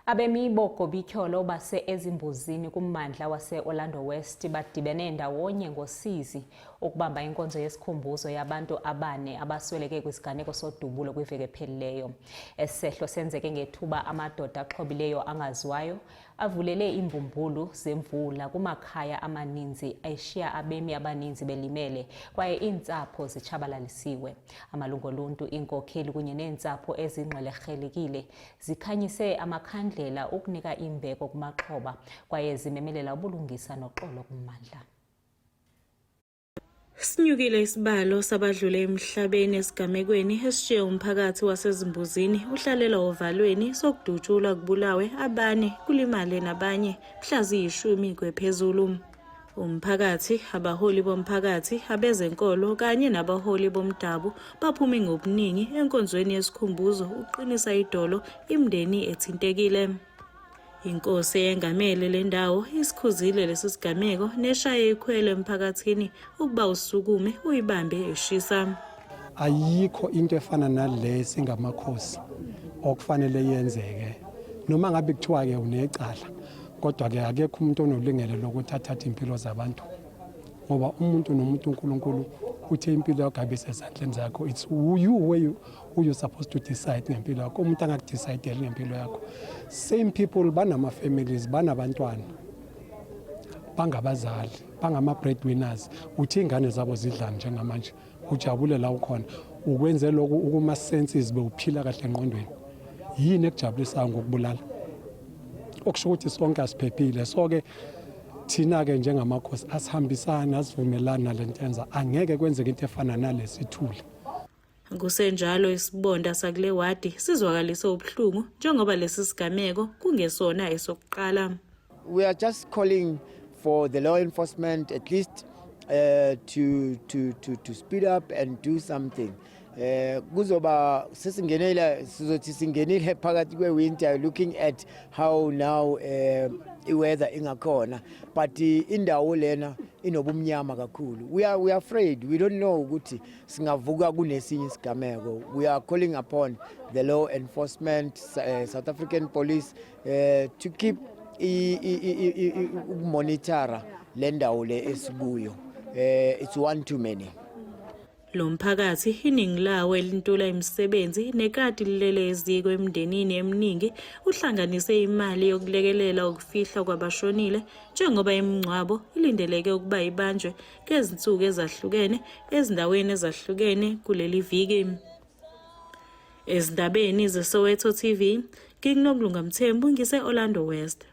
Abemi boGobityholo base Ezimbuzini kummandla wase-Orlando West badibene ndawonye ngosizi ukubamba inkonzo yesikhumbuzo yabantu abane abasweleke kwisiganeko sodubulo kwiveki ephelileyo. Esehlo senzeke ngethuba amadoda axhobileyo angaziwayo avulele iimbumbulu zemvula kumakhaya amaninzi eshiya abemi abaninzi belimele kwaye iintsapho zitshabalalisiwe. Amalungu oluntu, iinkokheli kunye neentsapho ezingxwelerhelekile zikhanyise amakhandlela ukunika imbeko kumaxhoba kwaye zimemelela ubulungisa noxolo kummandla. Sinyukile isibalo sabadlule emhlabeni esigamekweni esishiye umphakathi wasezimbuzini uhlalela ovalweni sokudutshulwa kubulawe abane kulimale nabanye mhla ziyi-10 kwephezulu. Umphakathi, abaholi bomphakathi, abezenkolo kanye nabaholi bomdabu baphuma ngobuningi enkonzweni yesikhumbuzo uqinisa idolo imndeni ethintekile. Inkosi eyengamele le ndawo isikhuzile lesi sigameko neshaye ikhwelo emphakathini ukuba usukume uyibambe eshisa. Ayikho into efana nale singamakhosi okufanele yenzeke noma ngabe kuthiwa ke unecala, kodwa ke akekho umuntu onolungelo lokuthi athathe impilo zabantu, ngoba umuntu nomuntu uNkulunkulu uthe impilo yakho abe sezandleni zakho. It's you who you're supposed to decide ngempilo yakho. Umuntu angakudecide ngempilo yakho. Same people banama families, banabantwana, bangabazali, bangama breadwinners. Uthi ingane zabo zidlani njengamanje, ujabule la ukhona, ukwenze lokhu ukuma senses bewuphila kahle engqondweni. Yini ekujabulisayo ngokubulala? Okusho ukuthi sonke asiphephile. So ke thina ke njengamakhosi asihambisana, asivumelana nalentenza, angeke kwenzeke into efana nalesithuli. Kusenjalo isibonda sakule wadi sizwakalise ubuhlungu njengoba lesi sigameko kungesona esokuqala. We are just calling for the law enforcement at least to speed up and do something. Kuzoba sesingenela sizothi singenile phakathi kwe-winter looking at how now iweather ingakhona, but indawo lena inobumnyama kakhulu. We are afraid, we don't know ukuthi singavuka kunesinye isigameko. We are calling upon the law enforcement, South African police to keep monitor le ndawo le esikuyo. It's one too many. Lo mphakathi iningi lawo elintula imisebenzi nekati lilele eziko emndenini eminingi uhlanganise imali yokulekelela ukufihla kwabashonile njengoba imingcwabo ilindeleke ukuba ibanjwe ngezinsuku ezahlukene ezindaweni ezahlukene kuleli viki. Ezindabeni zeSoweto TV, nginokulunga Mthembu ngise Orlando West.